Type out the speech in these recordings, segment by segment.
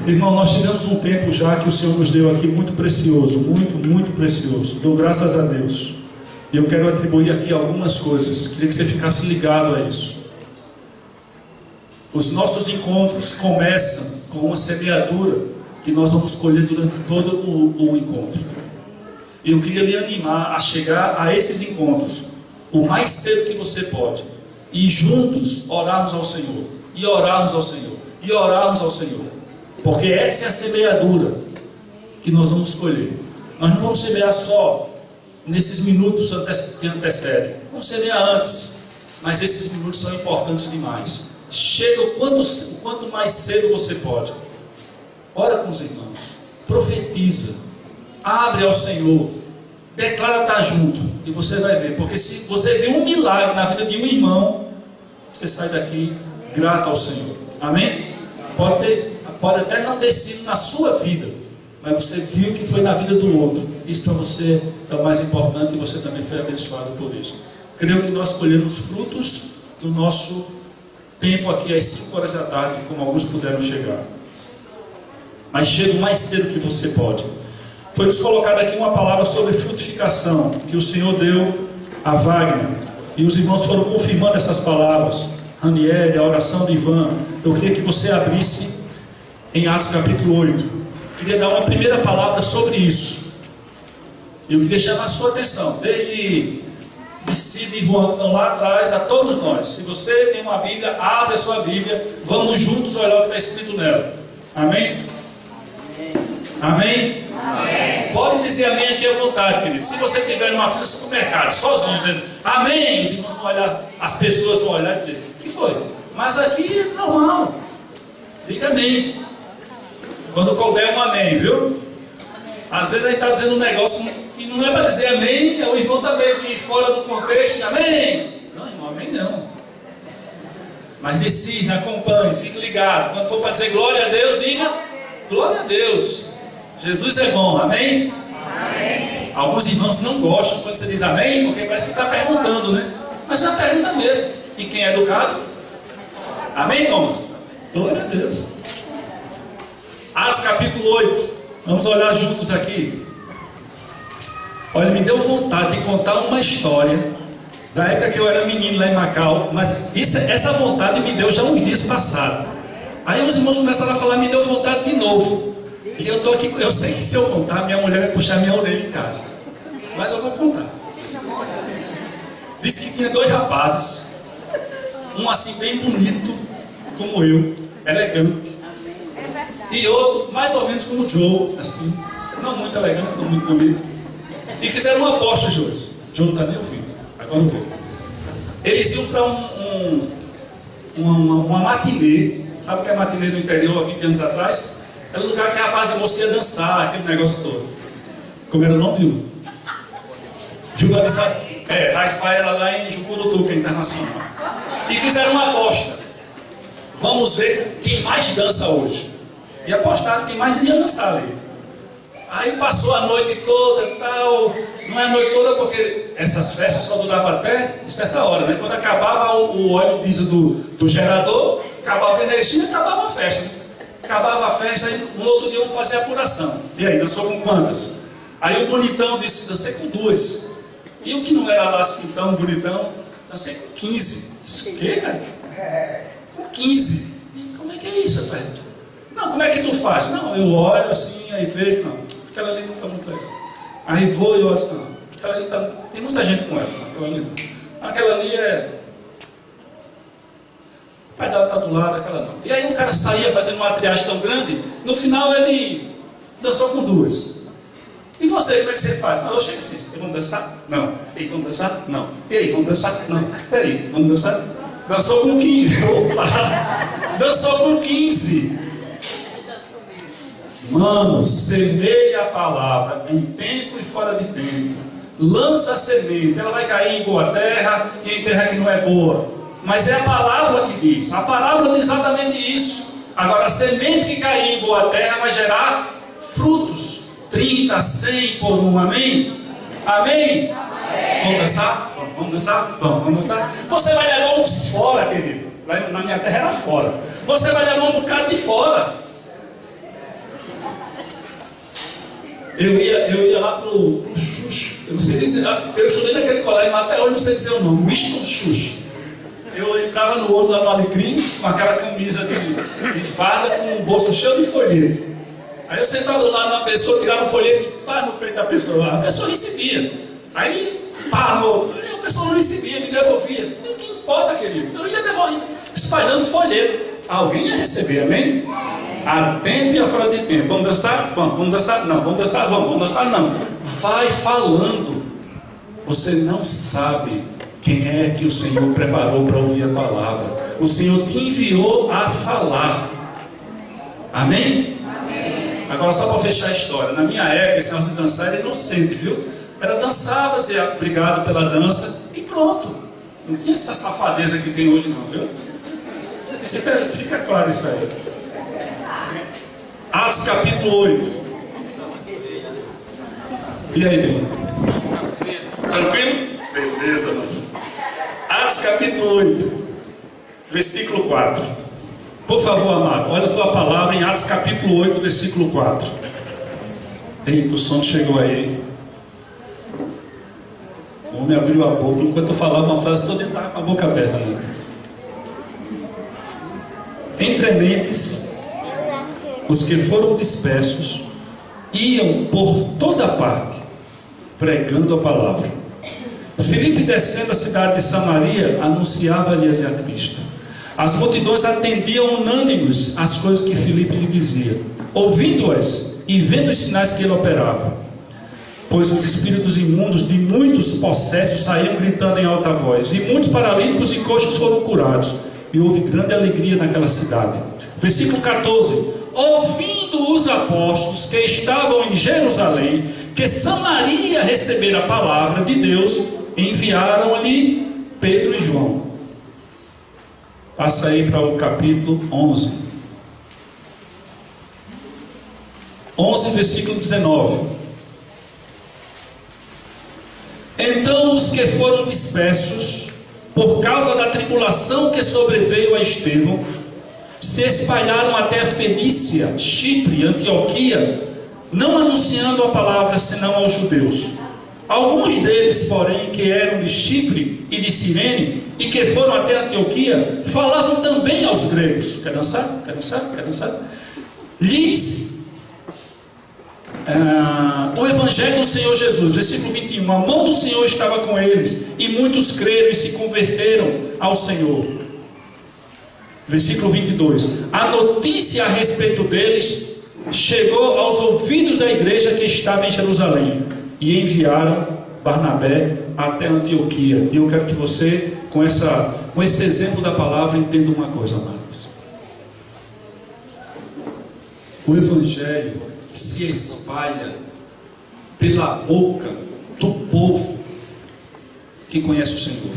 Irmão, nós tivemos um tempo já que o Senhor nos deu aqui muito precioso, muito precioso. Dou graças a Deus. E eu quero atribuir aqui algumas coisas. Queria que você ficasse ligado a isso. Os nossos encontros começam com uma semeadura que nós vamos colher durante todo o encontro. E eu queria lhe animar a chegar a esses encontros o mais cedo que você pode. E juntos orarmos ao Senhor. E orarmos ao Senhor. E orarmos ao Senhor. Porque essa é a semeadura que nós vamos colher. Nós não vamos semear só nesses minutos que antecedem. Vamos semear antes. Mas esses minutos são importantes demais. Chega o quanto mais cedo você pode. Ora com os irmãos. Profetiza. Abre ao Senhor. Declara estar junto. E você vai ver. Porque se você vê um milagre na vida de um irmão, você sai daqui grato ao Senhor. Amém? Pode até não ter sido na sua vida, mas você viu que foi na vida do outro. Isso para você é o mais importante e você também foi abençoado por isso. Creio que nós colhemos frutos do nosso tempo aqui às 5 horas da tarde, como alguns puderam chegar. Mas chega o mais cedo que você pode. Foi nos colocada aqui uma palavra sobre frutificação, que o Senhor deu a Wagner. E os irmãos foram confirmando essas palavras. Ranieri, a oração de Ivan. Eu queria que você abrisse em Atos capítulo 8. Queria dar uma primeira palavra sobre isso. Eu queria chamar a sua atenção, desde Cid e Juan que estão lá atrás, a todos nós. Se você tem uma Bíblia, abre a sua Bíblia. Vamos juntos olhar o que está escrito nela. Amém? Amém? Amém. Pode dizer amém aqui à vontade, querido. Se você estiver numa fila de supermercado, sozinho, dizendo amém, os irmãos vão olhar, as pessoas vão olhar e dizer, o que foi? Mas aqui é normal. Diga amém. Quando couber um amém, viu? Às vezes a gente está dizendo um negócio que não é para dizer amém, o irmão está meio que fora do contexto, amém. Não, irmão, amém não. Mas discerne, acompanhe, fique ligado. Quando for para dizer glória a Deus, diga glória a Deus. Jesus é bom, amém? Amém. Alguns irmãos não gostam quando você diz amém, porque parece que está perguntando, né? Mas é uma pergunta mesmo. E quem é educado? Amém, Thomas? Glória a Deus. Atos capítulo 8. Vamos olhar juntos aqui. Olha, me deu vontade de contar uma história da época que eu era menino lá em Macau. Mas essa vontade me deu já uns dias passados. Aí os irmãos começaram a falar, me deu vontade de novo. E eu estou aqui, eu sei que se eu contar, minha mulher vai puxar minha orelha em casa. Mas eu vou contar. Disse que tinha 2 rapazes. Um assim bem bonito, como eu, elegante. E outro, mais ou menos como o Joe, assim, não muito elegante, não muito bonito. E fizeram uma aposta, Joe. Joe não está nem ouvindo, agora eu vou. Eles iam para uma matinê. Sabe o que é matinê do interior há 20 anos atrás? Era o lugar que a rapaz e moça ia dançar, aquele negócio todo. Como era o nome, viu? Viu disse, Hi-Fi era lá em Jucurutu, que é internacional. E fizeram uma aposta. Vamos ver quem mais dança hoje. E apostaram quem mais ia dançar ali. Aí passou a noite toda, tal. Não é a noite toda porque essas festas só duravam até de certa hora, né? Quando acabava o óleo diesel do gerador, acabava a energia, acabava a festa. Acabava a festa e no outro dia vamos fazer a apuração. E aí, dançou com quantas? Aí o bonitão disse, dancei com 2. E o que não era lá assim tão bonitão, dancei com 15. Isso o quê, cara? Com 15. E como é que é isso, rapaz? Não, como é que tu faz? Não, eu olho assim, aí vejo, não, aquela ali não está muito legal. Aí vou e olho, não, aquela ali está... Tem muita gente com ela, aquela ali não. Aquela ali é... O pai dela está do lado, aquela não. E aí o cara saía fazendo uma triagem tão grande, no final ele dançou com 2. E você, como é que você faz? Não, eu chego assim, vamos dançar? Não. E aí, vamos dançar? Não. E aí, vamos dançar? Não. E aí, vamos dançar? Dançou com 15. Opa! Dançou com 15. Mano, semeia a palavra em tempo e fora de tempo. Lança a semente, ela vai cair em boa terra e em terra que não é boa. Mas é a palavra que diz. A palavra diz exatamente isso. Agora, a semente que cair em boa terra vai gerar frutos. 30, 100 por um, amém? Amém? Amém. Vamos dançar? Vamos dançar? Vamos dançar? Você vai levar um fora, querido. Lá na minha terra era fora. Você vai levar um bocado de fora. Eu ia lá pro Xuxo. Eu não sei dizer. Eu estudei naquele colégio, mas até hoje não sei dizer o nome. Winston Xuxo. Eu entrava no outro lá no Alecrim, com aquela camisa de farda, com um bolso cheio de folheto. Aí eu sentava lá numa pessoa, tirava o folheto e pá no peito da pessoa. A pessoa recebia. Aí, pá no outro. Aí a pessoa não recebia, me devolvia. E o que importa, querido? Eu ia devolver, espalhando folheto. Alguém ia receber, amém? A tempo e a fora de tempo. Vamos dançar? Vamos dançar? Não. Vamos dançar? Vamos dançar? Não. Vai falando. Você não sabe quem é que o Senhor preparou para ouvir a palavra. O Senhor te enviou a falar. Amém? Amém. Agora só para fechar a história. Na minha época, esse negócio de dançar era inocente, viu? Era dançava, dizia obrigado pela dança e pronto. Não tinha essa safadeza que tem hoje não, viu? Fica claro isso aí. Atos capítulo 8. E aí, bem? Tranquilo? Beleza, mano. Atos capítulo 8, versículo 4. Por favor, amado, olha a tua palavra em Atos capítulo 8, versículo 4. Eita, o som chegou aí. O homem abriu a boca. Enquanto eu falava uma frase, toda estava com a boca aberta. Né? Entre mentes, os que foram dispersos iam por toda parte, pregando a palavra. Filipe, descendo a cidade de Samaria, anunciava-lhes a Cristo. As multidões atendiam unânimes às coisas que Filipe lhe dizia, ouvindo-as e vendo os sinais que ele operava. Pois os espíritos imundos de muitos possessos saíam gritando em alta voz, e muitos paralíticos e coxos foram curados, e houve grande alegria naquela cidade. Versículo 14. Ouvindo os apóstolos que estavam em Jerusalém, que Samaria recebera a palavra de Deus, enviaram-lhe Pedro e João. Passa aí para o capítulo 11. 11, versículo 19. Então os que foram dispersos, por causa da tribulação que sobreveio a Estevão, se espalharam até a Fenícia, Chipre, Antioquia, não anunciando a palavra senão aos judeus. Alguns deles, porém, que eram de Chipre e de Cirene, e que foram até Antioquia, falavam também aos gregos. Quer dançar? Quer dançar? Quer dançar? Lhes o evangelho do Senhor Jesus. Versículo 21. A mão do Senhor estava com eles, e muitos creram e se converteram ao Senhor. Versículo 22. A notícia a respeito deles chegou aos ouvidos da igreja que estava em Jerusalém, e enviaram Barnabé até Antioquia. E eu quero que você, com esse exemplo da palavra, entenda uma coisa, amados. O evangelho se espalha pela boca do povo que conhece o Senhor.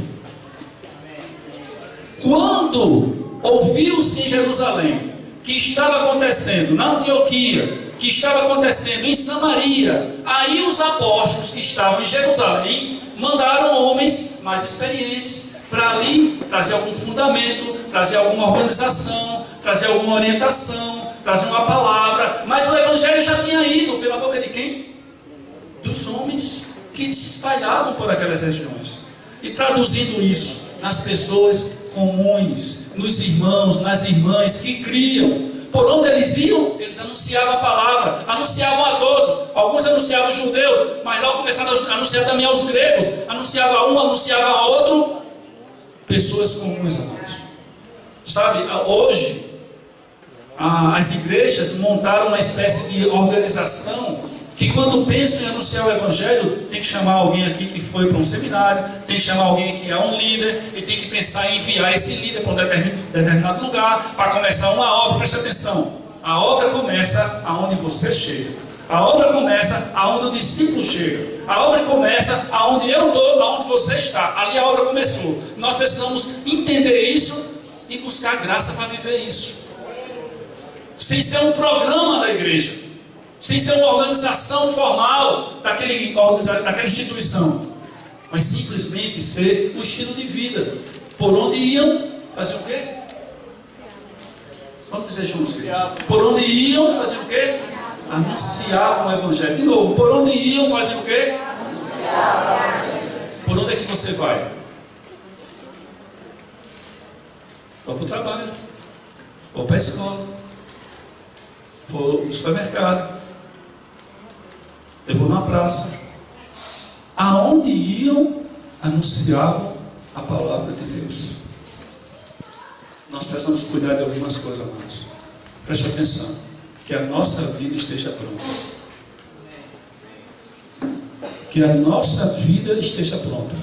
Quando ouviu-se em Jerusalém que estava acontecendo na Antioquia, que estava acontecendo em Samaria, aí os apóstolos que estavam em Jerusalém mandaram homens mais experientes para ali trazer algum fundamento, trazer alguma organização, trazer alguma orientação, trazer uma palavra. Mas o evangelho já tinha ido pela boca de quem? Dos homens que se espalhavam por aquelas regiões. E traduzindo isso nas pessoas comuns, nos irmãos, nas irmãs que criam, por onde eles iam, eles anunciavam a palavra, anunciavam a todos. Alguns anunciavam os judeus, mas logo começaram a anunciar também aos gregos. Anunciava um, anunciava outro. Pessoas comuns, amados. Sabe, hoje as igrejas montaram uma espécie de organização que, quando pensam em anunciar o evangelho, tem que chamar alguém aqui que foi para um seminário, tem que chamar alguém que é um líder, e tem que pensar em enviar esse líder para um determinado lugar para começar uma obra. Preste atenção, a obra começa aonde você chega, a obra começa aonde o discípulo chega, a obra começa aonde eu estou, aonde você está. Ali a obra começou. Nós precisamos entender isso e buscar graça para viver isso, sem ser um programa da igreja, sem ser uma organização formal daquela instituição, mas simplesmente ser um estilo de vida. Por onde iam, fazer o quê? Vamos dizer juntos, queridos. Por onde iam, fazer o quê? Anunciavam o Evangelho. De novo, por onde iam, faziam o quê? Por onde é que você vai? Vou para o trabalho, vou para a escola, vou no supermercado, eu vou na praça. Aonde iam, anunciavam a palavra de Deus. Nós precisamos cuidar de algumas coisas, amados. Preste atenção, que a nossa vida esteja pronta. Que a nossa vida esteja pronta.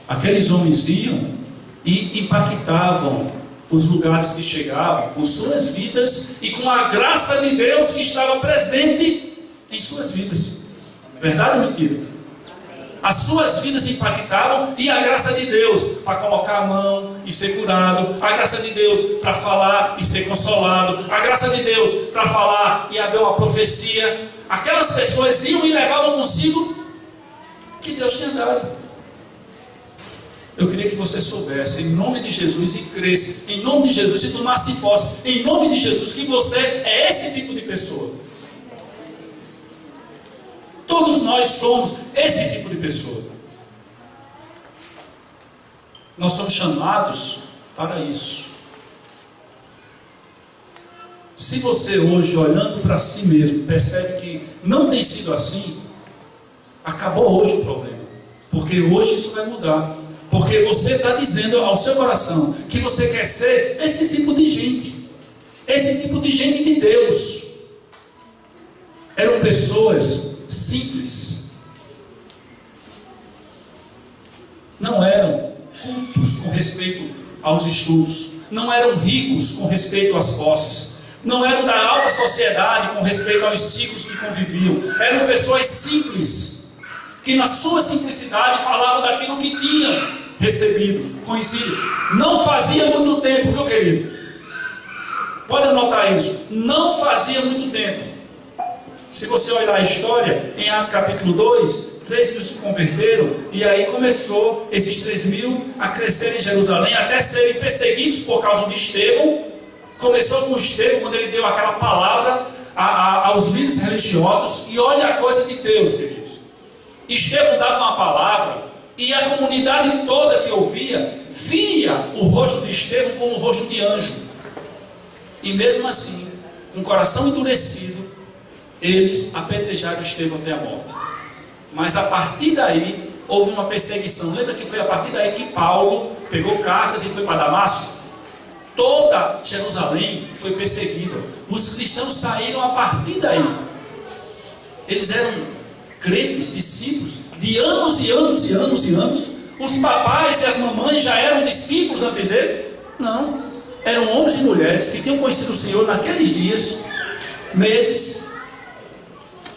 Aqueles homens iam e impactavam os lugares que chegavam com suas vidas e com a graça de Deus que estava presente em suas vidas. Verdade ou mentira? As suas vidas impactavam e a graça de Deus para colocar a mão e ser curado, a graça de Deus para falar e ser consolado, a graça de Deus para falar e haver uma profecia. Aquelas pessoas iam e levavam consigo o que Deus tinha dado. Eu queria que você soubesse, em nome de Jesus, e cresce, em nome de Jesus, e tomasse posse, em nome de Jesus, que você é esse tipo de pessoa. Todos nós somos esse tipo de pessoa. Nós somos chamados para isso. Se você hoje, olhando para si mesmo, percebe que não tem sido assim, acabou hoje o problema. Porque hoje isso vai mudar. Porque você está dizendo ao seu coração que você quer ser esse tipo de gente. Esse tipo de gente de Deus. Eram pessoas simples. Não eram cultos com respeito aos estudos. Não eram ricos com respeito às posses. Não eram da alta sociedade com respeito aos ciclos que conviviam. Eram pessoas simples, que na sua simplicidade falavam daquilo que tinham recebido, conhecido. Não fazia muito tempo, viu, querido? Pode anotar isso. Não fazia muito tempo. Se você olhar a história, em Atos capítulo 2, 3 mil se converteram, e aí começou esses 3 mil a crescer em Jerusalém, até serem perseguidos por causa de Estevão. Começou com Estevão, quando ele deu aquela palavra aos líderes religiosos, e olha a coisa de Deus, queridos. Estevão dava uma palavra, e a comunidade toda que ouvia, via o rosto de Estevão como o rosto de anjo. E mesmo assim, com o coração endurecido, eles apedrejaram Estevão até a morte. Mas a partir daí, houve uma perseguição. Lembra que foi a partir daí que Paulo pegou cartas e foi para Damasco? Toda Jerusalém foi perseguida. Os cristãos saíram a partir daí. Eles eram crentes, discípulos, de anos e anos e anos e anos. Os papais e as mamães já eram discípulos antes dele? Não. Eram homens e mulheres que tinham conhecido o Senhor naqueles dias, meses,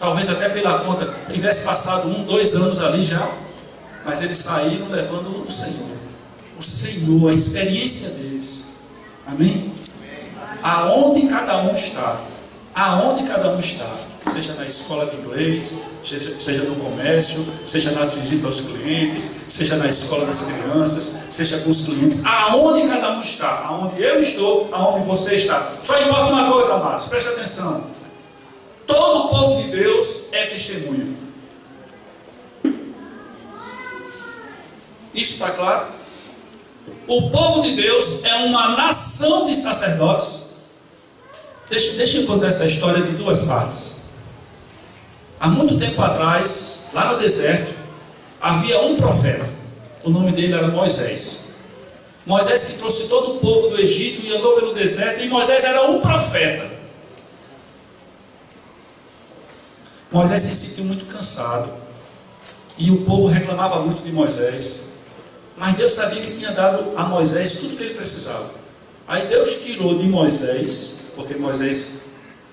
talvez até pela conta tivesse passado 1, 2 anos ali já, mas eles saíram levando o Senhor, a experiência deles. Amém? Aonde cada um está, seja na escola de inglês, seja no comércio, seja nas visitas aos clientes, seja na escola das crianças, seja com os clientes, aonde cada um está, aonde eu estou, aonde você está. Só importa uma coisa, amados, preste atenção: todo o povo de Deus é testemunho. Isso está claro? O povo de Deus é uma nação de sacerdotes. Deixa eu contar essa história de 2 partes. Há muito tempo atrás, lá no deserto, havia um profeta. O nome dele era Moisés. Moisés que trouxe todo o povo do Egito e andou pelo deserto. E Moisés era um profeta. Moisés se sentiu muito cansado. E o povo reclamava muito de Moisés. Mas Deus sabia que tinha dado a Moisés tudo o que ele precisava. Aí Deus tirou de Moisés, porque Moisés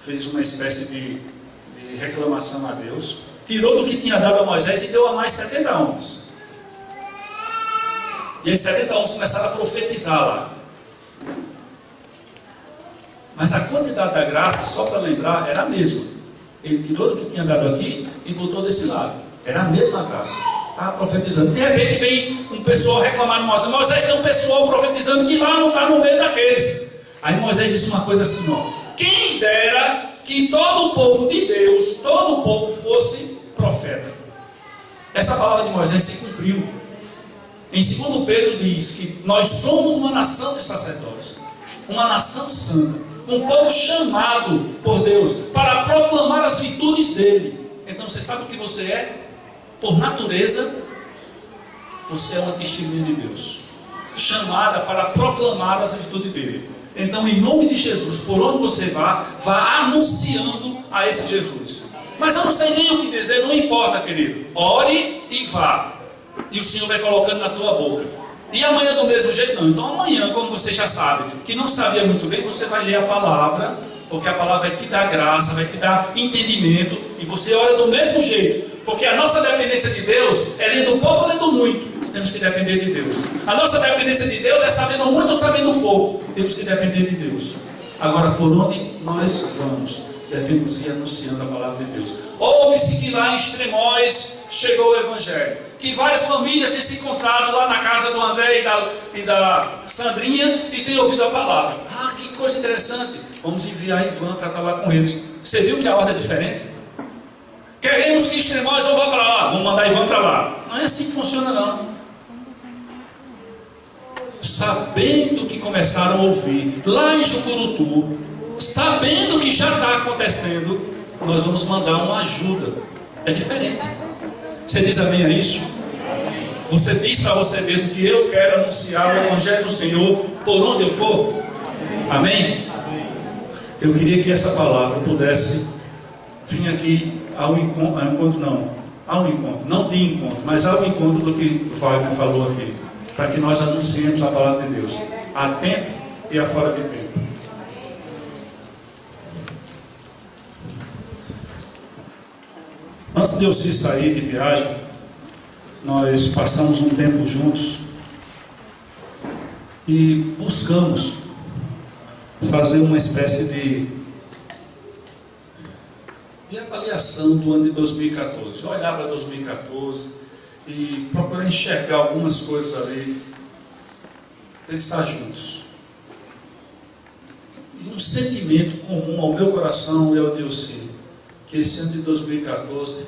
fez uma espécie de reclamação a Deus, tirou do que tinha dado a Moisés e deu a mais 70 homens. E esses 70 homens começaram a profetizar lá. Mas a quantidade da graça, só para lembrar, era a mesma. Ele tirou do que tinha dado aqui e botou desse lado. Era a mesma graça. Estava profetizando. De repente vem um pessoal reclamar de Moisés. Moisés, tem um pessoal profetizando que lá não está no meio daqueles. Aí Moisés disse uma coisa assim: ó, quem dera que todo o povo de Deus, todo o povo fosse profeta. Essa palavra de Moisés se cumpriu. Em 2 Pedro diz que nós somos uma nação de sacerdotes, uma nação santa, um povo chamado por Deus para proclamar as virtudes dele. Então você sabe o que você é? Por natureza, você é uma testemunha de Deus, chamada para proclamar as virtudes dele. Então, em nome de Jesus, por onde você vá anunciando a esse Jesus. Mas eu não sei nem o que dizer, não importa, querido. Ore e vá, e o Senhor vai colocando na tua boca. E amanhã do mesmo jeito não. Então amanhã, como você já sabe, que não sabia muito bem, você vai ler a palavra, porque a palavra vai te dar graça, vai te dar entendimento, e você ora do mesmo jeito. Porque a nossa dependência de Deus é lendo pouco ou lendo muito. Temos que depender de Deus. A nossa dependência de Deus é sabendo muito ou sabendo pouco. Temos que depender de Deus. Agora, por onde nós vamos, devemos ir anunciando a palavra de Deus. Ouve-se que lá em Extremóis chegou o Evangelho, que várias famílias têm se encontrado lá na casa do André e da Sandrinha e têm ouvido a palavra. Ah, que coisa interessante. Vamos enviar Ivan para estar lá com eles. Você viu que a ordem é diferente? Queremos que Extremóis vá para lá, vamos mandar Ivan para lá. Não é assim que funciona, não. Sabendo que começaram a ouvir lá em Jucurutu, sabendo que já está acontecendo, nós vamos mandar uma ajuda. É diferente. Você diz amém a isso? Você diz para você mesmo que eu quero anunciar o Evangelho do Senhor por onde eu for? Amém? Eu queria que essa palavra pudesse vir aqui ao encontro, não de encontro, mas ao encontro do que o Wagner falou aqui, para que nós anunciemos a palavra de Deus a tempo e a fora de tempo. Antes de eu sair de viagem, nós passamos um tempo juntos e buscamos fazer uma espécie de avaliação do ano de 2014, olhar para 2014 e procurar enxergar algumas coisas ali, pensar juntos. E um sentimento comum ao meu coração e ao de você, que esse ano de 2014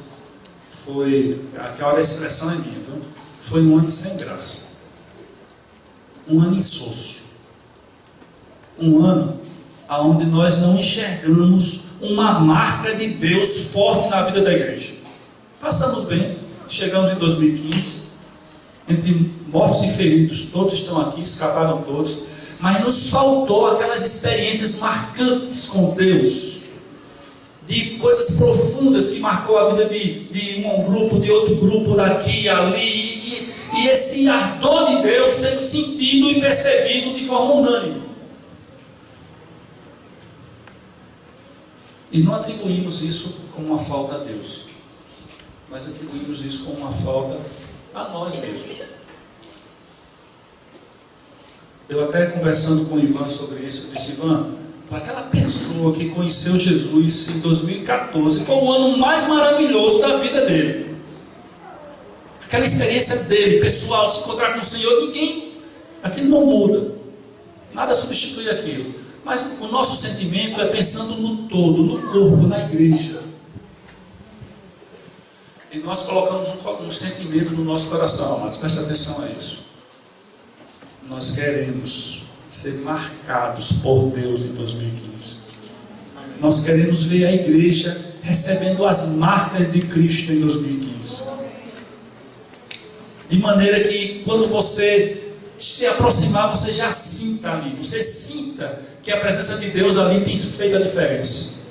foi, aquela expressão é minha, viu? Foi um ano sem graça, um ano insosso, um ano onde nós não enxergamos uma marca de Deus forte na vida da igreja. Passamos bem, chegamos em 2015, entre mortos e feridos, todos estão aqui, escaparam todos, mas nos faltou aquelas experiências marcantes com Deus, de coisas profundas que marcou a vida de um grupo, de outro grupo, daqui e ali, e esse ardor de Deus sendo sentido e percebido de forma unânime. E não atribuímos isso como uma falta a Deus, mas atribuímos isso como uma falta a nós mesmos. Eu até conversando com o Ivan sobre isso, eu disse: Ivan, para aquela pessoa que conheceu Jesus em 2014, foi o ano mais maravilhoso da vida dele. Aquela experiência dele, pessoal, se encontrar com o Senhor, aquilo não muda, nada substitui aquilo. Mas o nosso sentimento é pensando no todo, no corpo, na igreja. E nós colocamos um sentimento no nosso coração, amados, preste atenção a isso. Nós queremos ser marcados por Deus em 2015. Nós queremos ver a igreja recebendo as marcas de Cristo em 2015. De maneira que quando você se aproximar, você já sinta ali, você sinta que a presença de Deus ali tem feito a diferença.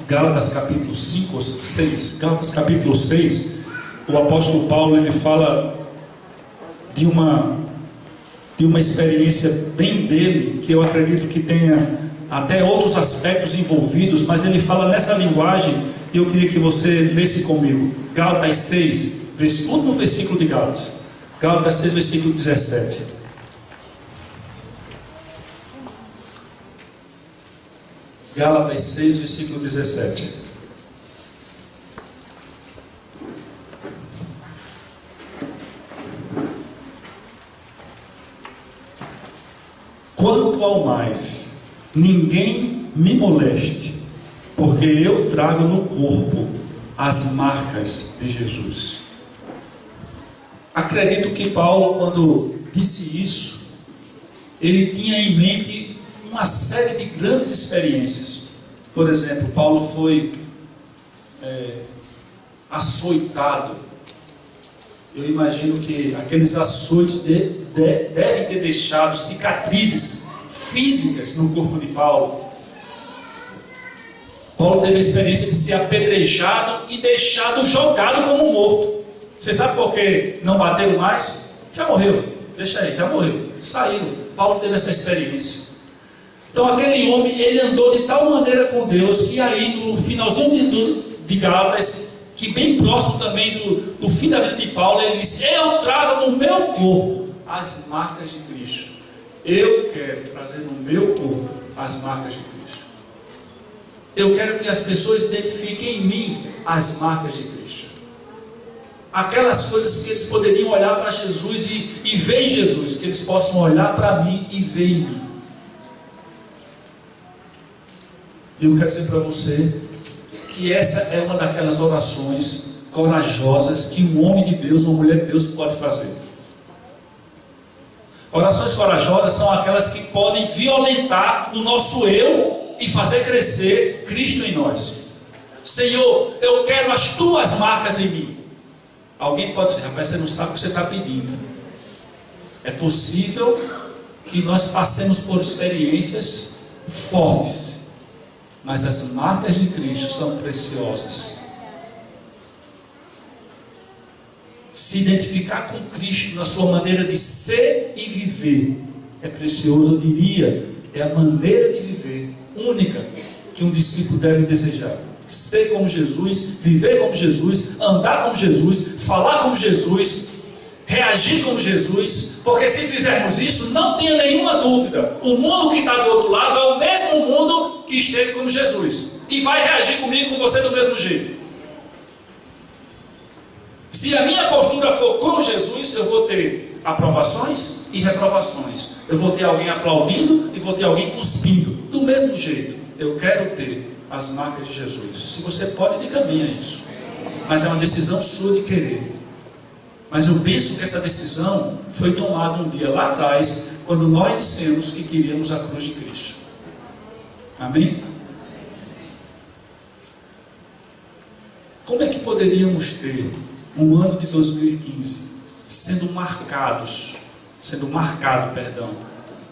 Gálatas capítulo 5 ou 6, Gálatas capítulo 6, o apóstolo Paulo ele fala de uma experiência bem dele, que eu acredito que tenha até outros aspectos envolvidos, mas ele fala nessa linguagem, e eu queria que você lesse comigo, Gálatas 6, último versículo de Gálatas 6, versículo 17. Gálatas 6, versículo 17. Quanto ao mais, ninguém me moleste, porque eu trago no corpo as marcas de Jesus. Acredito que Paulo, quando disse isso, ele tinha em mente uma série de grandes experiências. Por exemplo, Paulo foi açoitado. Eu imagino que aqueles açoites devem ter deixado cicatrizes físicas no corpo de Paulo. Paulo teve a experiência de ser apedrejado e deixado jogado como morto. Você sabe por que não bateram mais? Já morreu, deixa aí, já morreu, saíram. Paulo teve essa experiência. Então aquele homem, ele andou de tal maneira com Deus, que aí no finalzinho de Gálatas, que bem próximo também do fim da vida de Paulo, ele disse: eu trago no meu corpo as marcas de Cristo. Eu quero trazer no meu corpo as marcas de Cristo. Eu quero que as pessoas identifiquem em mim as marcas de Cristo. Aquelas coisas que eles poderiam olhar para Jesus e ver em Jesus, que eles possam olhar para mim e ver em mim. E eu quero dizer para você que essa é uma daquelas orações corajosas que um homem de Deus, uma mulher de Deus pode fazer. Orações corajosas são aquelas que podem violentar o nosso eu e fazer crescer Cristo em nós. Senhor, eu quero as tuas marcas em mim. Alguém pode dizer: rapaz, você não sabe o que você está pedindo. É possível que nós passemos por experiências fortes, mas as marcas de Cristo são preciosas. Se identificar com Cristo na sua maneira de ser e viver é precioso. Eu diria, é a maneira de viver única que um discípulo deve desejar. Ser como Jesus, viver como Jesus, andar como Jesus, falar como Jesus, reagir como Jesus. Porque se fizermos isso, não tenha nenhuma dúvida, o mundo que está do outro lado é o mesmo mundo que esteve como Jesus, e vai reagir comigo, com você do mesmo jeito. Se a minha postura for como Jesus, eu vou ter aprovações e reprovações. Eu vou ter alguém aplaudindo e vou ter alguém cuspindo. Do mesmo jeito, eu quero ter as marcas de Jesus. Se você pode, diga amém a isso. Mas é uma decisão sua de querer. Mas eu penso que essa decisão foi tomada um dia lá atrás, quando nós dissemos que queríamos a cruz de Cristo. Amém? Como é que poderíamos ter um ano de 2015 sendo marcado,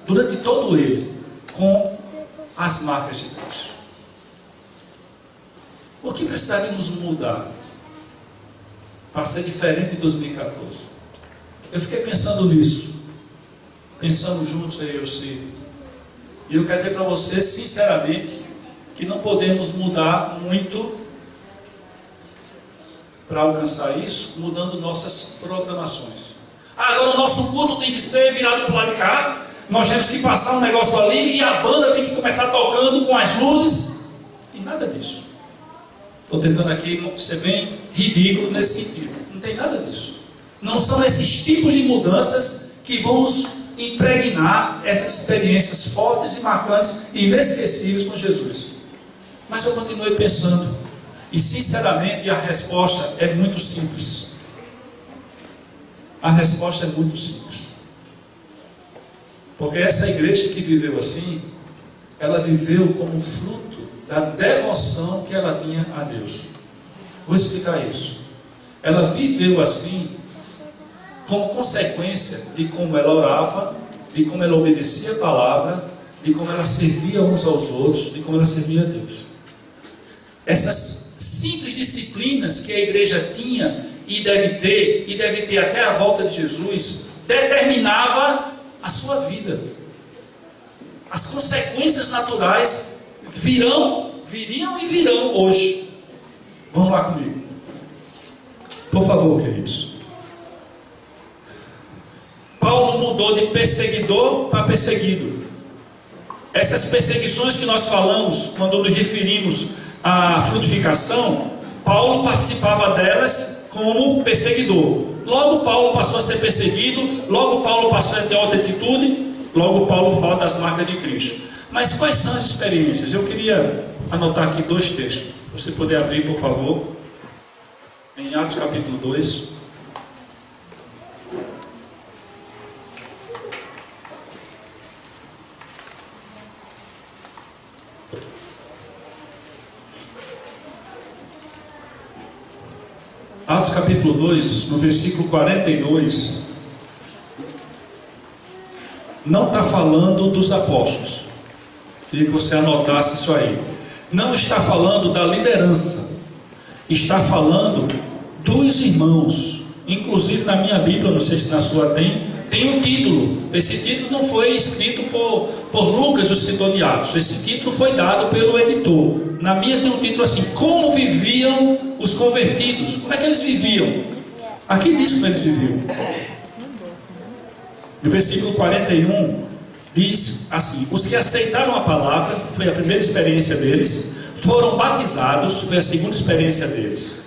durante todo ele, com as marcas de Cristo? O que precisaríamos mudar para ser diferente de 2014? Eu fiquei pensando nisso. Pensamos juntos, eu e o Ciro. E eu quero dizer para você, sinceramente, que não podemos mudar muito para alcançar isso, mudando nossas programações. Agora o nosso culto tem que ser virado para o lado de cá, nós temos que passar um negócio ali, e a banda tem que começar tocando com as luzes, e nada disso. Estou tentando aqui ser bem ridículo nesse sentido. Não tem nada disso. Não são esses tipos de mudanças que vão nos impregnar essas experiências fortes e marcantes e inesquecíveis com Jesus. Mas eu continuei pensando, e sinceramente a resposta é muito simples. A resposta é muito simples. Porque essa igreja que viveu assim, ela viveu como fruto da devoção que ela tinha a Deus. Vou explicar isso. Ela viveu assim como consequência de como ela orava, de como ela obedecia a palavra, de como ela servia uns aos outros, de como ela servia a Deus. Essas simples disciplinas que a igreja tinha e deve ter até a volta de Jesus, determinava a sua vida. As consequências naturais viriam e virão hoje. Vamos lá comigo. Por favor, queridos. Paulo mudou de perseguidor para perseguido. Essas perseguições que nós falamos, quando nos referimos à frutificação, Paulo participava delas como perseguidor. Logo Paulo passou a ser perseguido, logo Paulo passou a ter outra atitude, logo Paulo fala das marcas de Cristo. Mas quais são as experiências? Eu queria anotar aqui 2 textos. Você poder abrir, por favor, em Atos capítulo 2. Atos capítulo 2, no versículo 42, não está falando dos apóstolos. Queria que você anotasse isso aí. Não está falando da liderança, está falando dos irmãos. Inclusive na minha Bíblia, não sei se na sua tem um título. Esse título não foi escrito por Lucas, o escritor de Atos. Esse título foi dado pelo editor. Na minha tem um título assim: Como viviam os convertidos? Como é que eles viviam? Aqui diz como eles viviam. No versículo 41 diz assim: Os que aceitaram a palavra, foi a primeira experiência deles, foram batizados, foi a segunda experiência deles,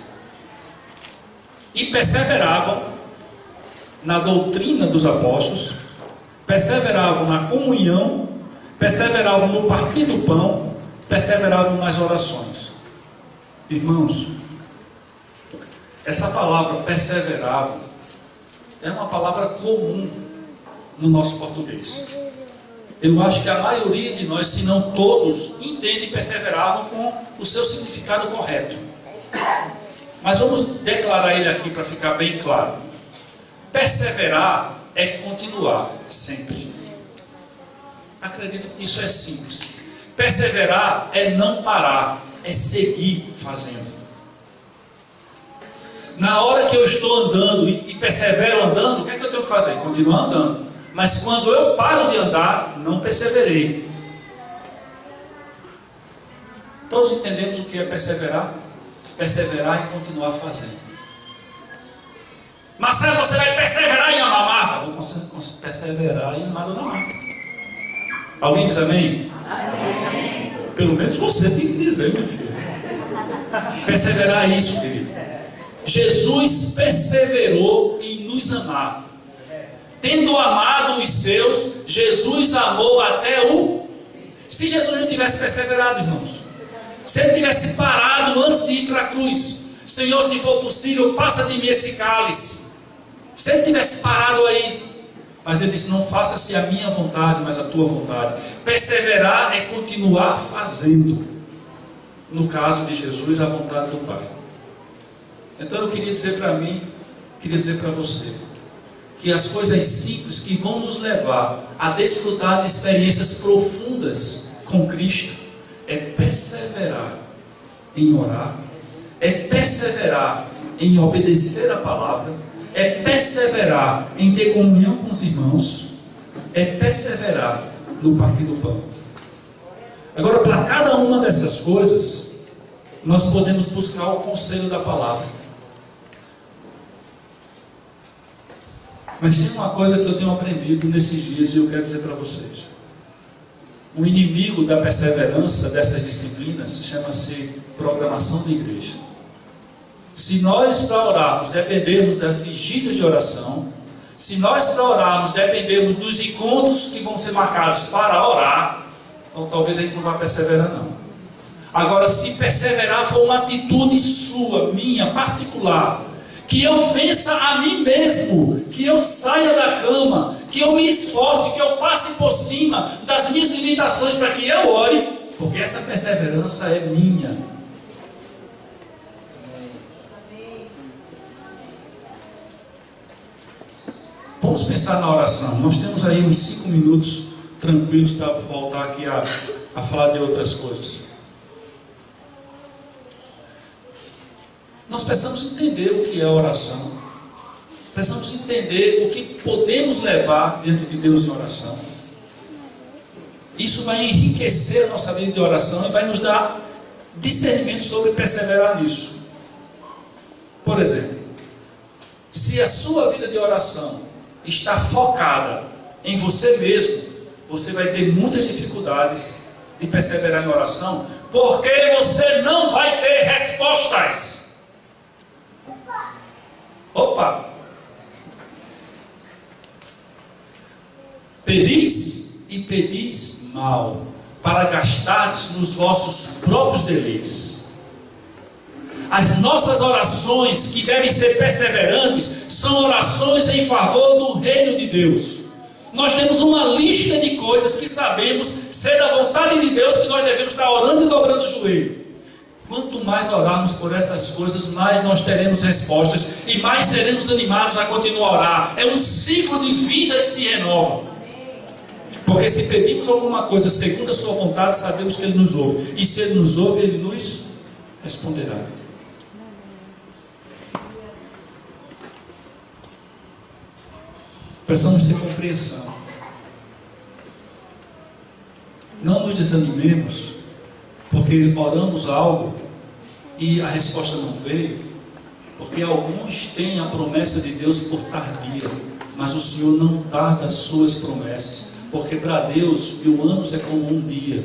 e perseveravam na doutrina dos apóstolos, perseveravam na comunhão, perseveravam no partir do pão, perseveravam nas orações. Irmãos, essa palavra perseveravam é uma palavra comum no nosso português. Eu acho que a maioria de nós, se não todos, entende e perseveravam com o seu significado correto. Mas vamos declarar ele aqui para ficar bem claro. Perseverar é continuar sempre. Acredito que isso é simples. Perseverar é não parar, é seguir fazendo. Na hora que eu estou andando e persevero andando, o que é que eu tenho que fazer? Continuar andando. Mas quando eu paro de andar, não perseverei. Todos entendemos o que é perseverar? Perseverar e continuar fazendo. Marcelo, você vai perseverar em amar a marca? Vou perseverar em amar a Dona Marta. Alguém diz amém? Amém? Pelo menos você tem que dizer, meu filho. Perseverar é isso, querido. Jesus perseverou em nos amar. Tendo amado os seus, Jesus amou até o... Se Jesus não tivesse perseverado, irmãos, se ele tivesse parado antes de ir para a cruz, Senhor, se for possível, passa de mim esse cálice. Se ele tivesse parado aí, mas ele disse: não faça-se a minha vontade, mas a tua vontade. Perseverar é continuar fazendo. No caso de Jesus, a vontade do Pai. Então eu queria dizer para mim, queria dizer para você, que as coisas simples que vão nos levar a desfrutar de experiências profundas com Cristo é perseverar em orar, é perseverar em obedecer a palavra, é perseverar em ter comunhão com os irmãos, é perseverar no partir do pão. Agora, para cada uma dessas coisas, nós podemos buscar o conselho da palavra. Mas tem uma coisa que eu tenho aprendido nesses dias e eu quero dizer para vocês. O inimigo da perseverança dessas disciplinas chama-se programação de igreja. Se nós para orarmos dependermos das vigílias de oração, se nós para orarmos dependermos dos encontros que vão ser marcados para orar, então talvez a gente não vá perseverar não. Agora, se perseverar for uma atitude sua, minha, particular, que eu vença a mim mesmo, que eu saia da cama, que eu me esforce, que eu passe por cima das minhas limitações para que eu ore, porque essa perseverança é minha. Vamos pensar na oração. Nós temos aí uns 5 minutos tranquilos para voltar aqui a falar de outras coisas. Nós precisamos entender o que é oração. Precisamos entender o que podemos levar diante de Deus em oração. Isso vai enriquecer a nossa vida de oração e vai nos dar discernimento sobre perseverar nisso. Por exemplo, se a sua vida de oração está focada em você mesmo, você vai ter muitas dificuldades de perseverar em oração, porque você não vai ter respostas. Opa! Pedis e pedis mal, para gastardes nos vossos próprios deleites. As nossas orações, que devem ser perseverantes, são orações em favor do reino de Deus. Nós temos uma lista de coisas que sabemos ser da vontade de Deus, que nós devemos estar orando e dobrando o joelho. Quanto mais orarmos por essas coisas, mais nós teremos respostas e mais seremos animados a continuar a orar. É um ciclo de vida que se renova. Porque se pedimos alguma coisa segundo a sua vontade, sabemos que Ele nos ouve. E se Ele nos ouve, Ele nos responderá. Precisamos ter compreensão. Não nos desanimemos, porque oramos algo e a resposta não veio, porque alguns têm a promessa de Deus por tardia, mas o Senhor não tarda as suas promessas, porque para Deus 1000 anos é como um dia.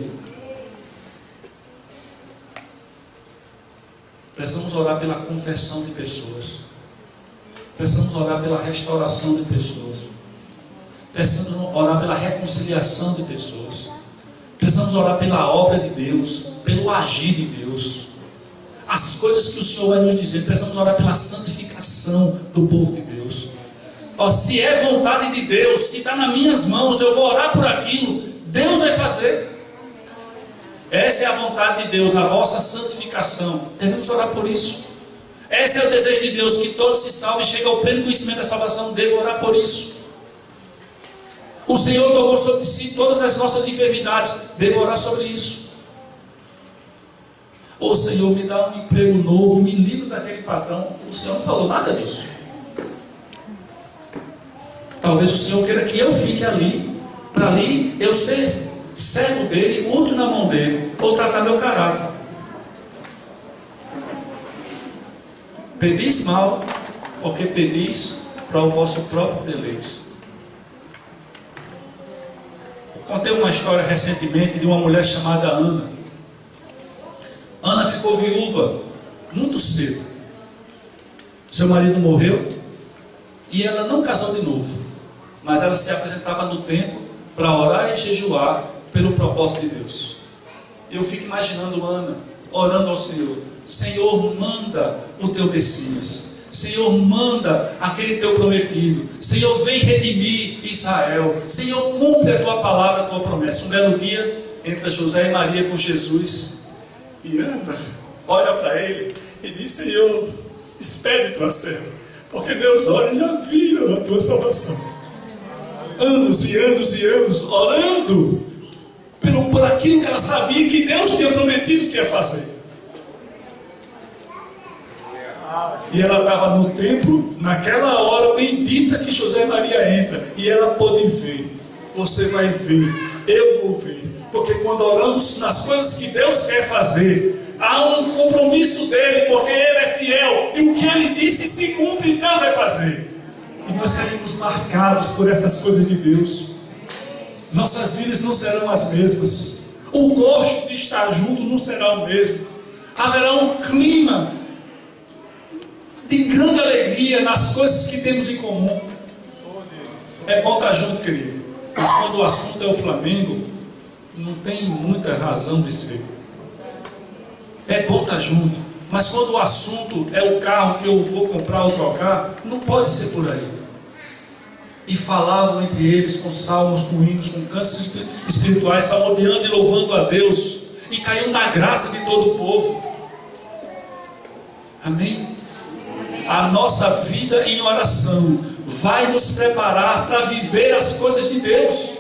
Precisamos orar pela conversão de pessoas, precisamos orar pela restauração de pessoas, precisamos orar pela reconciliação de pessoas, precisamos orar pela obra de Deus, pelo agir de Deus, as coisas que o Senhor vai nos dizer. Precisamos orar pela santificação do povo de Deus. Se é vontade de Deus, se está nas minhas mãos, eu vou orar por aquilo, Deus vai fazer. Essa é a vontade de Deus, a vossa santificação. Devemos orar por isso. Esse é o desejo de Deus, que todos se salvem e cheguem ao pleno conhecimento da salvação. Devo orar por isso. O Senhor tomou sobre si todas as nossas enfermidades. Devo orar sobre isso. Ô Senhor, me dá um emprego novo, me livre daquele patrão. O Senhor não falou nada disso. Talvez o Senhor queira que eu fique ali, para ali eu ser servo dele, útil na mão dele, ou tratar meu caráter. Pedis mal, porque pedis para o vosso próprio deleite. Contei uma história recentemente de uma mulher chamada Ana. Ana ficou viúva muito cedo. Seu marido morreu e ela não casou de novo, mas ela se apresentava no templo para orar e jejuar pelo propósito de Deus. Eu fico imaginando Ana orando ao Senhor: Senhor, manda o teu Messias. Senhor, manda aquele teu prometido. Senhor, vem redimir Israel. Senhor, cumpre a tua palavra, a tua promessa. Um belo dia, entra José e Maria com Jesus, e Ana olha para ele e diz: Senhor, espere tua serva, porque meus olhos já viram a tua salvação. Anos e anos e anos orando por aquilo que ela sabia que Deus tinha prometido que ia fazer. E ela estava no templo, naquela hora bendita que José e Maria entram, e ela pôde ver. Você vai ver, eu vou ver, porque quando oramos nas coisas que Deus quer fazer, há um compromisso dele, porque ele é fiel, e o que ele disse se cumpre, Deus vai fazer. E nós seremos marcados por essas coisas de Deus. Nossas vidas não serão as mesmas, o gosto de estar junto não será o mesmo. Haverá um clima de grande alegria nas coisas que temos em comum. É bom estar junto, querido, mas quando o assunto é o Flamengo, não tem muita razão de ser. É bom estar junto, mas quando o assunto é o carro que eu vou comprar ou trocar, não pode ser por aí. E falavam entre eles com salmos, com hinos, com cantos espirituais, salmodiando e louvando a Deus, e caiu na graça de todo o povo. Amém? A nossa vida em oração vai nos preparar para viver as coisas de Deus.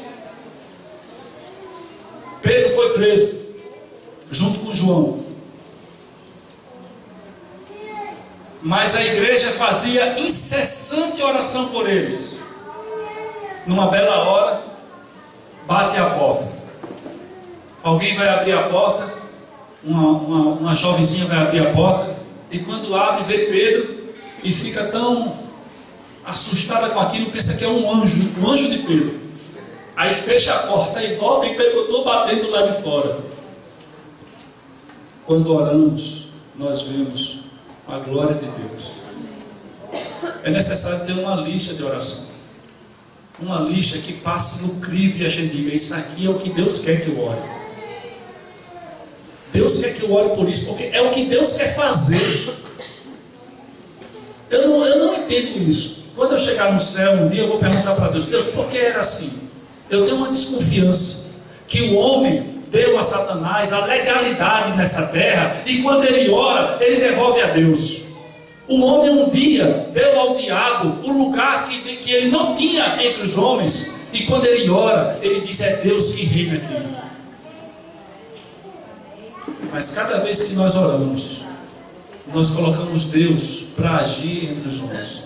Pedro foi preso junto com João, mas a igreja fazia incessante oração por eles. Numa bela hora, bate a porta. Alguém vai abrir a porta, uma jovenzinha vai abrir a porta, e quando abre, vê Pedro, e fica tão assustada com aquilo, pensa que é um anjo de Pedro. Aí fecha a porta e volta, e Pedro continua batendo lá de fora. Quando oramos, nós vemos a glória de Deus. É necessário ter uma lista de oração, uma lista que passe no crivo e a gente diga: isso aqui é o que Deus quer que eu ore. Deus quer que eu ore por isso, porque é o que Deus quer fazer. Eu não entendo isso. Quando eu chegar no céu um dia, eu vou perguntar para Deus: Deus, por que era assim? Eu tenho uma desconfiança que o homem deu a Satanás a legalidade nessa terra, e quando ele ora, ele devolve a Deus. O homem um dia deu ao diabo o lugar que ele não tinha entre os homens, e quando ele ora, ele diz: é Deus que reina aqui. Mas cada vez que nós oramos, nós colocamos Deus para agir entre os homens,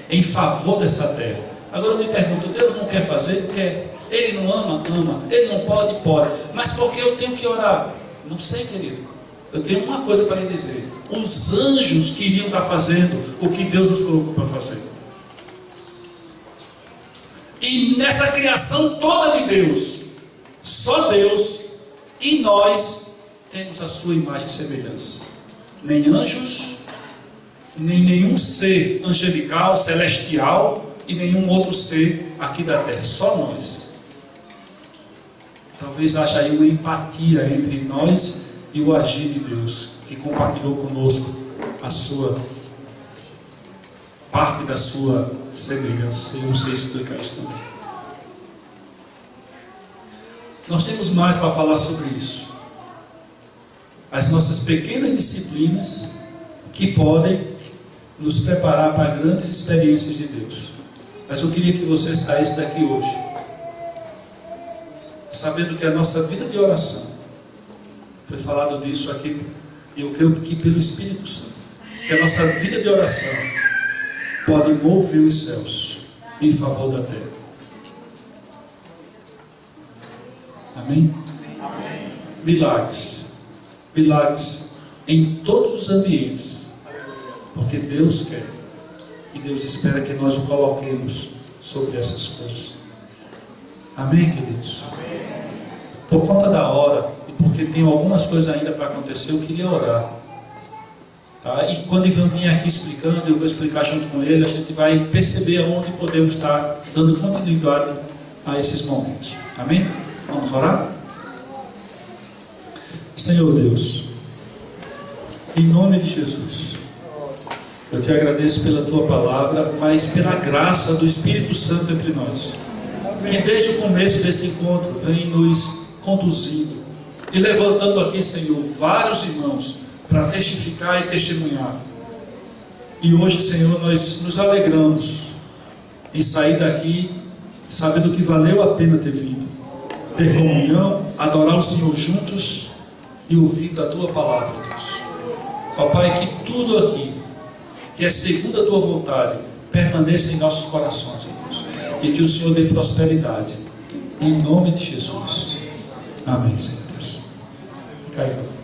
em favor dessa terra. Agora eu me pergunto: Deus não quer fazer? Quer. Ele não ama? Ama. Ele não pode? Pode. Mas por que eu tenho que orar? Não sei, querido. Eu tenho uma coisa para lhe dizer: os anjos queriam estar fazendo o que Deus nos colocou para fazer. E nessa criação toda de Deus, só Deus e nós temos a sua imagem e semelhança. Nem anjos, nem nenhum ser angelical, celestial, e nenhum outro ser aqui da terra. Só nós. Talvez haja aí uma empatia entre nós e o agir de Deus, que compartilhou conosco a sua parte da sua semelhança. Eu não sei explicar isso também. Nós temos mais para falar sobre isso. As nossas pequenas disciplinas que podem nos preparar para grandes experiências de Deus. Mas eu queria que você saísse daqui hoje sabendo que a nossa vida de oração, foi falado disso aqui, e eu creio que pelo Espírito Santo, que a nossa vida de oração pode mover os céus em favor da terra. Amém? Amém. Milagres em todos os ambientes, porque Deus quer, e Deus espera que nós o coloquemos sobre essas coisas. Amém, queridos? Amém. Por conta da hora, e porque tem algumas coisas ainda para acontecer, eu queria orar. Tá? E quando Ivan vir aqui explicando, eu vou explicar junto com ele, a gente vai perceber aonde podemos estar dando continuidade a esses momentos. Amém? Vamos orar? Senhor Deus, em nome de Jesus, eu te agradeço pela tua palavra, mas pela graça do Espírito Santo entre nós, que desde o começo desse encontro vem nos conduzindo e levantando aqui, Senhor, vários irmãos para testificar e testemunhar. E hoje, Senhor, nós nos alegramos em sair daqui sabendo que valeu a pena ter vindo, ter comunhão, adorar o Senhor juntos e ouvir da tua palavra, Deus. Ó Pai, que tudo aqui que é segundo a tua vontade permaneça em nossos corações, Deus, e que o Senhor dê prosperidade, em nome de Jesus. Amém, Senhor Deus. Caiu.